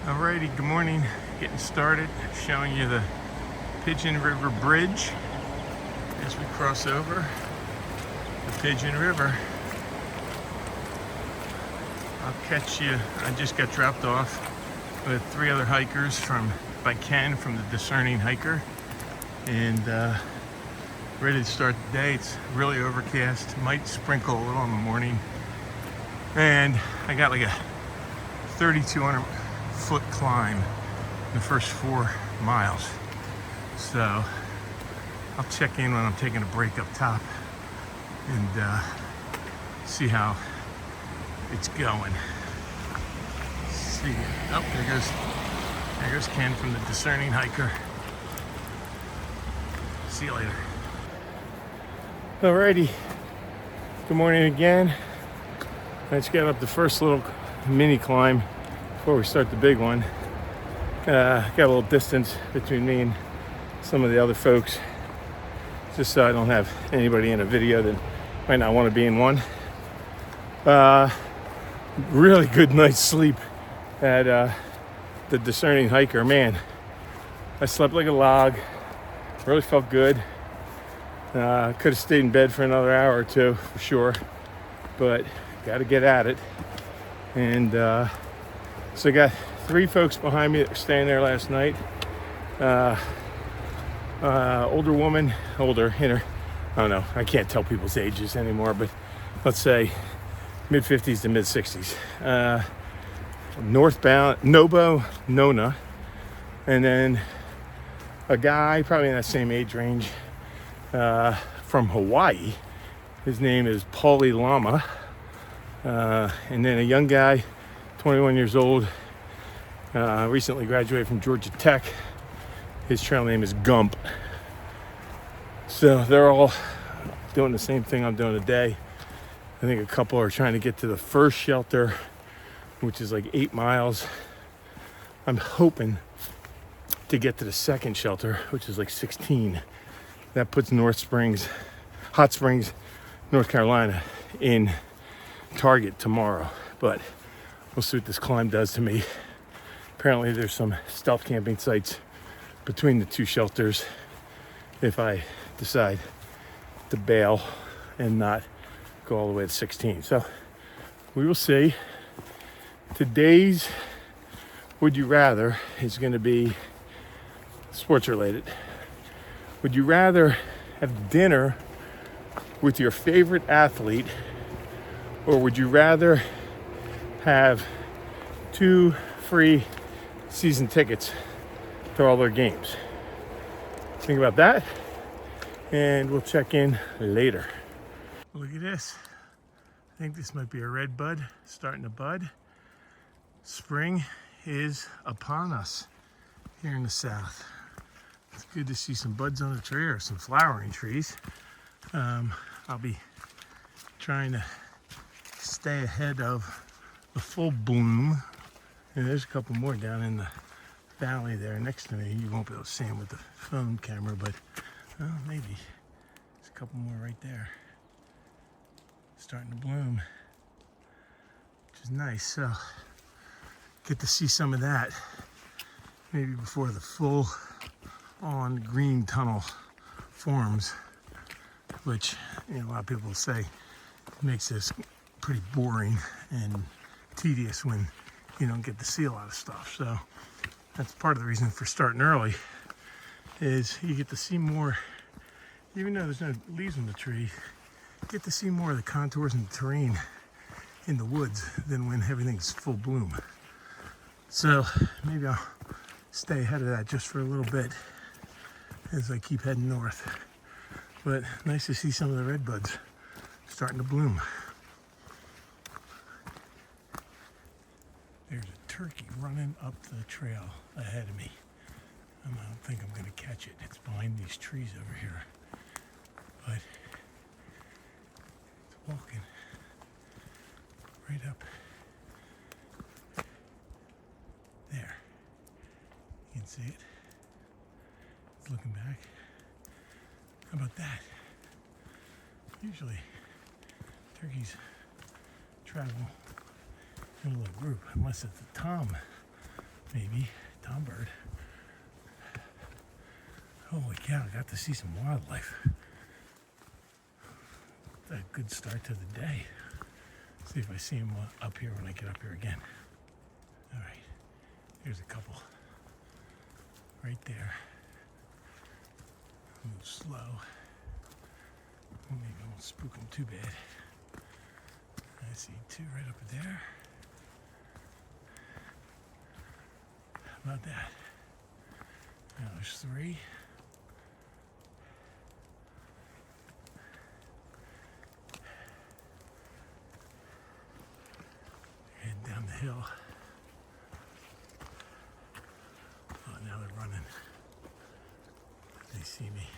Alrighty, good morning. Getting started, showing you the Pigeon River Bridge as we cross over the Pigeon River. I'll catch you. I just got dropped off with 3 other hikers from the Discerning Hiker, and ready to start the day. It's really overcast, might sprinkle a little in the morning, and I got like a 3,200 foot climb in the first 4 miles. So I'll check in when I'm taking a break up top and see how it's going. See, oh, there goes Ken from the Discerning Hiker. See you later. Alrighty, good morning again. I just got up the first little mini climb before we start the big one. Got a little distance between me and some of the other folks, just so I don't have anybody in a video that might not want to be in one. Really good night's sleep at the Discerning Hiker. Man, I slept like a log. Really felt good. Could have stayed in bed for another hour or two for sure, but got to get at it. And so I got 3 folks behind me that were staying there last night. Older woman, older, I don't know, I can't tell people's ages anymore, but let's say mid-50s to mid-60s. Northbound, Nona, and then a guy probably in that same age range from Hawaii. His name is Paulie Lama. And then a young guy, 21 years old, recently graduated from Georgia Tech. His trail name is Gump. So they're all doing the same thing I'm doing today. I think a couple are trying to get to the first shelter, which is like 8 miles. I'm hoping to get to the second shelter, which is like 16. That puts Hot Springs, North Carolina in target tomorrow, but we'll see what this climb does to me. Apparently there's some stealth camping sites between the 2 shelters if I decide to bail and not go all the way to 16. So we will see. Today's Would You Rather is going to be sports related. Would you rather have dinner with your favorite athlete, or would you rather have 2 free season tickets to all their games? Think about that, and we'll check in later. Look at this. I think this might be a red bud starting to bud. Spring is upon us here in the south. It's good to see some buds on the tree, or some flowering trees. I'll be trying to stay ahead of the full bloom. And there's a couple more down in the valley there next to me. You won't be able to see them with the phone camera, but maybe. There's a couple more right there, starting to bloom, which is nice. So get to see some of that maybe before the full on green tunnel forms, which a lot of people say makes this pretty boring and tedious when you don't get to see a lot of stuff. So that's part of the reason for starting early, is you get to see more. Even though there's no leaves on the tree, you get to see more of the contours and the terrain in the woods than when everything's full bloom. So maybe I'll stay ahead of that just for a little bit as I keep heading north. But nice to see some of the red buds starting to bloom. There's a turkey running up the trail ahead of me. I don't think I'm going to catch it. It's behind these trees over here. But it's walking right up there. You can see it. It's looking back. How about that? Usually turkeys travel in a little group, unless it's a tom maybe. Snowbird. Holy cow, I got to see some wildlife. A good start to the day. See if I see them up here when I get up here again. All right, here's a couple right there. A little slow. Maybe I won't spook them too bad. I see two right up there. How about that? Now there's three. Heading down the hill. Oh, now they're running. They see me.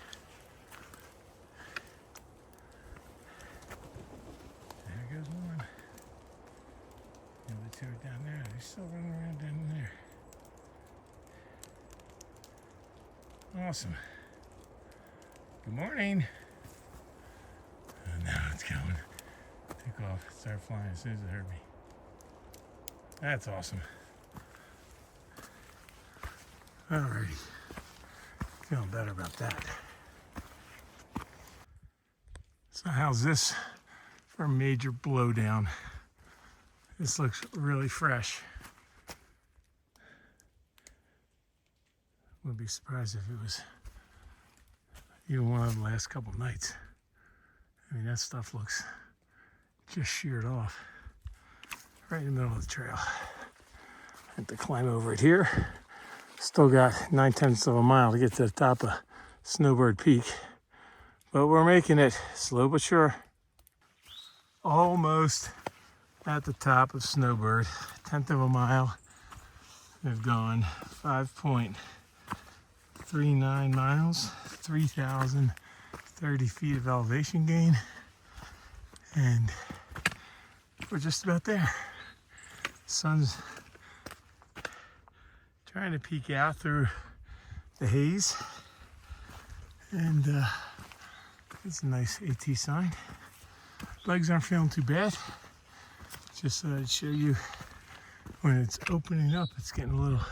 There goes one. The other two are down there. They're still running around down there. Awesome. Good morning. And now it's going. Took off. Started flying as soon as it heard me. That's awesome. Alrighty. Feeling better about that. So how's this for a major blowdown? This looks really fresh. Wouldn't be surprised if it was even one of the last couple nights. I mean, that stuff looks just sheared off right in the middle of the trail. I have to climb over it here. Still got 9/10 of a mile to get to the top of Snowbird Peak, but we're making it slow but sure. Almost at the top of Snowbird, 1/10 of a mile. We've gone 5.39 miles, 3,030 feet of elevation gain, and we're just about there. Sun's trying to peek out through the haze, and it's a nice AT sign. Legs aren't feeling too bad. Just thought I'd show you when it's opening up. It's getting a little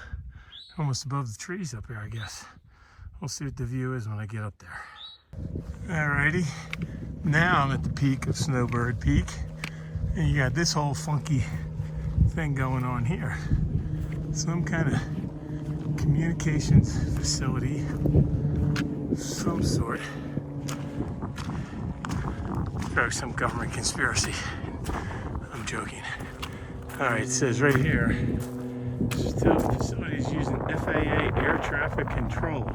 almost above the trees up here, I guess. We'll see what the view is when I get up there. Alrighty, now I'm at the peak of Snowbird Peak, and you got this whole funky thing going on here. Some kind of communications facility of some sort. Probably some government conspiracy. I'm joking. Alright, it says right here, this facility is using FAA air traffic control.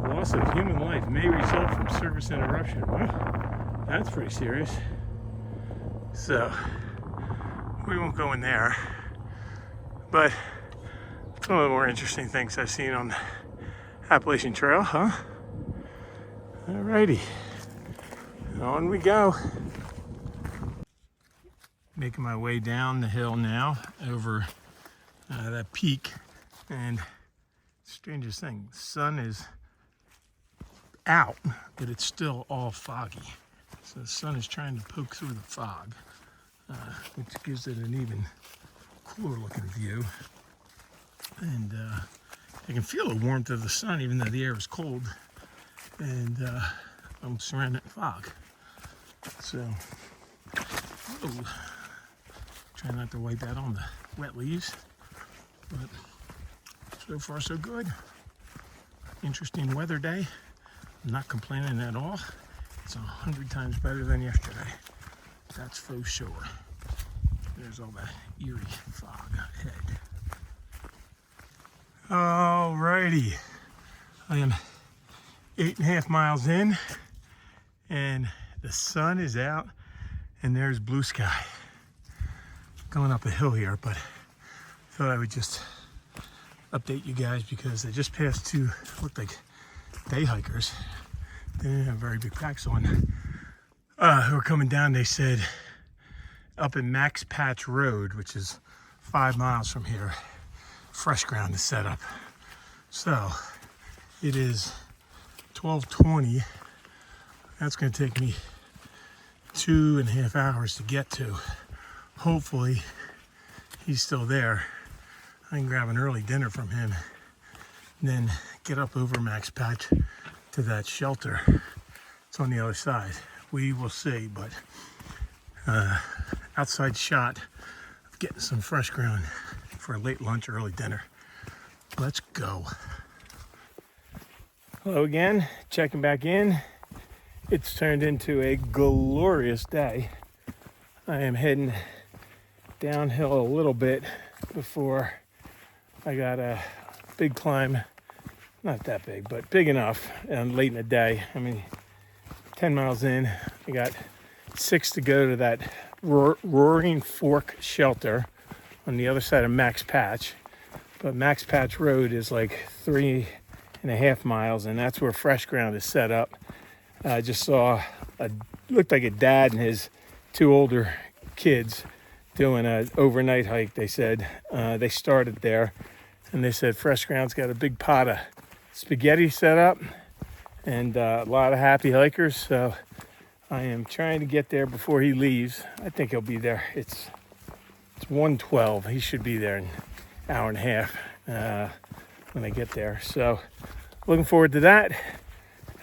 Loss of human life may result from service interruption. Well, that's pretty serious. So, we won't go in there. But one of the more interesting things I've seen on the Appalachian Trail, huh? Alrighty, on we go. Making my way down the hill now over that peak, and strangest thing, the sun is out, but it's still all foggy. So the sun is trying to poke through the fog, which gives it an even cooler looking view. And I can feel the warmth of the sun even though the air is cold, and I'm surrounded in fog. So, try not to wipe out on the wet leaves, but so far so good. Interesting weather day. I'm not complaining at all. It's 100 times better than yesterday. That's for sure. There's all that eerie fog ahead. Alrighty, I am 8.5 miles in, and the sun is out, and there's blue sky. Going up a hill here, but thought I would just update you guys because I just passed two, looked like day hikers. They didn't have very big packs on. Who were coming down, they said up in Max Patch Road, which is 5 miles from here, fresh ground is set up. So it is 12:20. That's going to take me 2.5 hours to get to. Hopefully he's still there. I can grab an early dinner from him, then get up over Max Patch to that shelter. It's on the other side. We will see, but outside shot of getting some fresh ground for a late lunch or early dinner. Let's go. Hello again, checking back in. It's turned into a glorious day. I am heading downhill a little bit before I got a big climb. Not that big, but big enough, and late in the day. I mean, 10 miles in, I got 6 to go to that Roaring Fork shelter on the other side of Max Patch. But Max Patch Road is like 3.5 miles, and that's where fresh ground is set up. I just saw looked like a dad and his 2 older kids doing an overnight hike. They said they started there, and they said fresh ground's got a big pot of spaghetti set up and a lot of happy hikers. So I am trying to get there before he leaves. I think he'll be there. It's 1:12. He should be there in an hour and a half when I get there. So looking forward to that.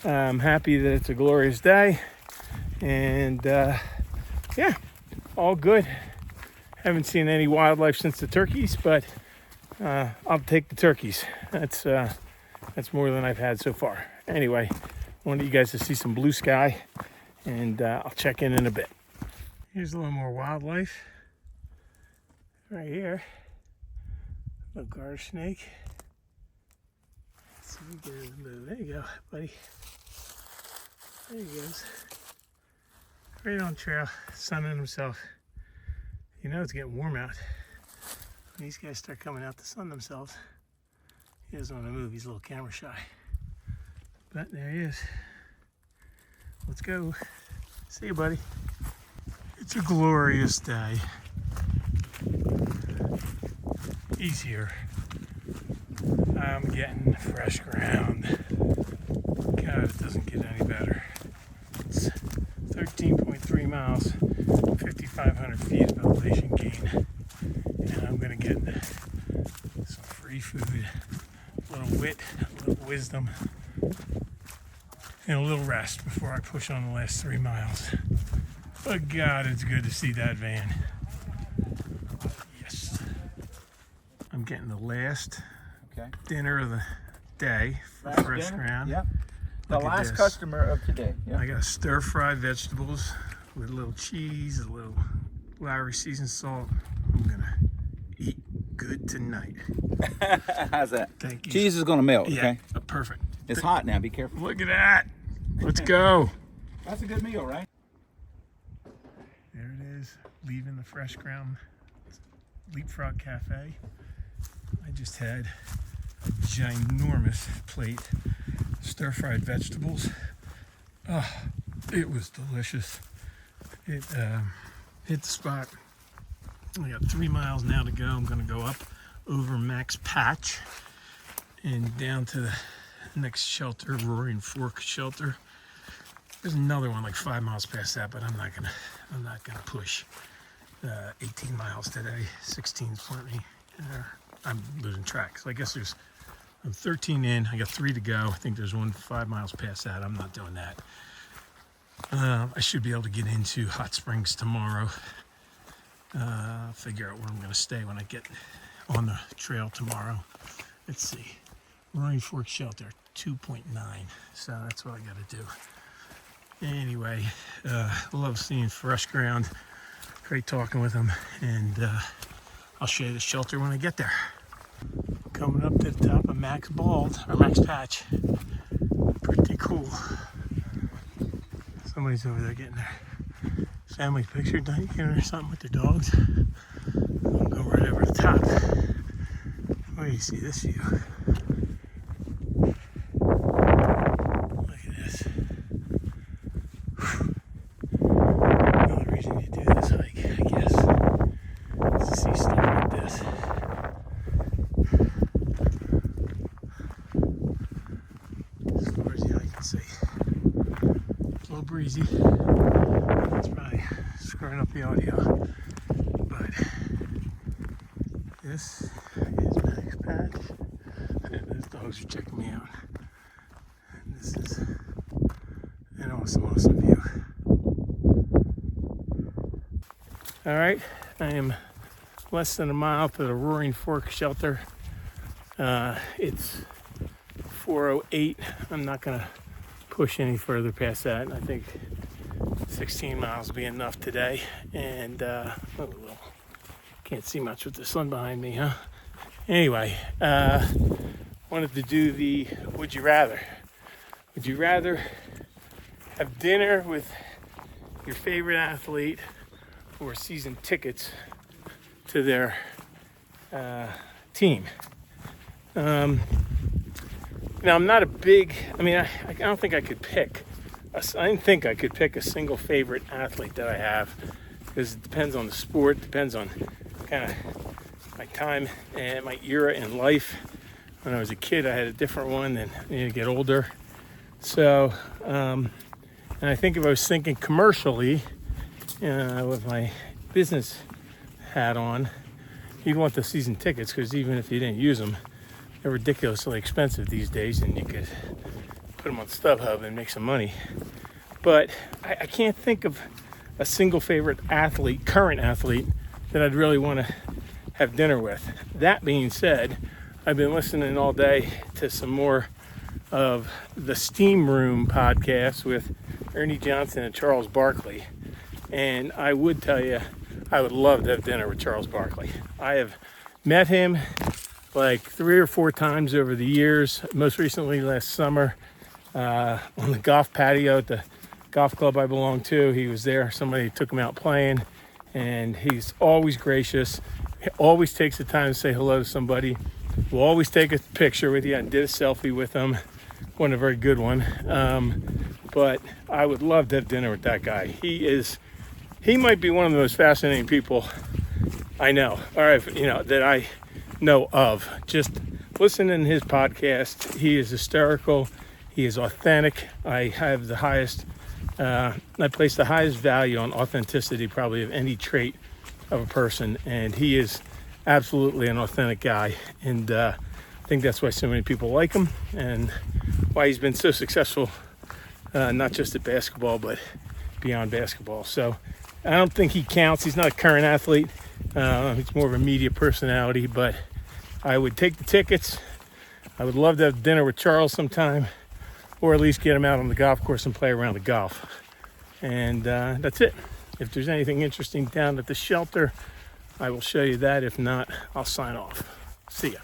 I'm happy that it's a glorious day, and yeah, all good. Haven't seen any wildlife since the turkeys, but I'll take the turkeys. That's more than I've had so far. Anyway, I wanted you guys to see some blue sky, and I'll check in a bit. Here's a little more wildlife right here. A garter snake. Let's see if we can get him to move. There you go, buddy. There he goes. Right on trail, sunning himself. You know it's getting warm out. When these guys start coming out to sun themselves, he doesn't want to move. He's a little camera shy. But there he is. Let's go. See you, buddy. It's a glorious day. He's here. I'm getting fresh ground. God, it doesn't get any better. It's 13.3 miles, 5,500 feet of elevation gain. And I'm going to get some free food, a little wit, a little wisdom, and a little rest before I push on the last 3 miles. But God, it's good to see that van. Yes. I'm getting the last dinner of the day for fresh ground. Yep. The last customer of today. Yep. I got stir-fried vegetables with a little cheese, a little Lowry seasoned salt. I'm gonna eat good tonight. How's that? Thank you. Cheese is gonna melt. Yeah, okay. Perfect. It's hot now. Be careful. Look at that. Let's go. That's a good meal, right? There it is. Leaving the fresh ground Leapfrog Cafe. I just had a ginormous plate stir-fried vegetables. Oh, it was delicious. It hit the spot. I got 3 miles now to go. I'm going to go up over Max Patch and down to the next shelter, Roaring Fork shelter. There's another one like 5 miles past that, but I'm not gonna push 18 miles today. 16's plenty. I'm losing track. So I guess I'm 13 in. I got 3 to go. I think there's one 5 miles past that. I'm not doing that. I should be able to get into Hot Springs tomorrow. Figure out where I'm going to stay when I get on the trail tomorrow. Let's see. Roaring Fork Shelter, 2.9. So that's what I got to do. Anyway, love seeing fresh ground. Great talking with them. And I'll show you the shelter when I get there. Coming up to the top of Max Patch. Pretty cool. Somebody's over there getting their family picture taken or something with their dogs. I'll go right over the top. Where do you see this view? Look at this. Another reason you do this hike, I guess, is to see stuff like this. As far as the eye can see. It's a little breezy. That's probably screwing up the audio. But this is Max Patch. Those dogs are checking me out. And this is an awesome view. All right, I am less than a mile to the Roaring Fork shelter. It's 4:08. I'm not gonna push any further past that. I think 16 miles will be enough today. And can't see much with the sun behind me, huh? Anyway, wanted to do the would you rather. Would you rather have dinner with your favorite athlete or season tickets to their team? Now, I'm not a big, I don't think I could pick. I didn't think I could pick a single favorite athlete that I have, because it depends on the sport, depends on kind of my time and my era in life. When I was a kid, I had a different one than you get older. So, and I think if I was thinking commercially, with my business hat on, you'd want the season tickets, because even if you didn't use them, they're ridiculously expensive these days, and you could put them on StubHub and make some money. But I can't think of a single favorite athlete, current athlete, that I'd really want to have dinner with. That being said, I've been listening all day to some more of the Steam Room podcast with Ernie Johnson and Charles Barkley. And I would tell you, I would love to have dinner with Charles Barkley. I have met him like 3 or 4 times over the years, most recently last summer on the golf patio at the golf club I belong to. He was there. Somebody took him out playing, and he's always gracious. He always takes the time to say hello to somebody. Will always take a picture with you. I did a selfie with him. Wasn't a very good one. But I would love to have dinner with that guy. He might be one of the most fascinating people I know, or that I know of. Just listening to his podcast, he is hysterical. He is authentic. I have the highest, I place the highest value on authenticity probably of any trait of a person, and he is absolutely an authentic guy. And I think that's why so many people like him, and why he's been so successful, not just at basketball, but beyond basketball. So I don't think he counts. He's not a current athlete. He's more of a media personality, but I would take the tickets. I would love to have dinner with Charles sometime, or at least get him out on the golf course and play around the golf. And that's it. If there's anything interesting down at the shelter, I will show you that. If not, I'll sign off. See ya.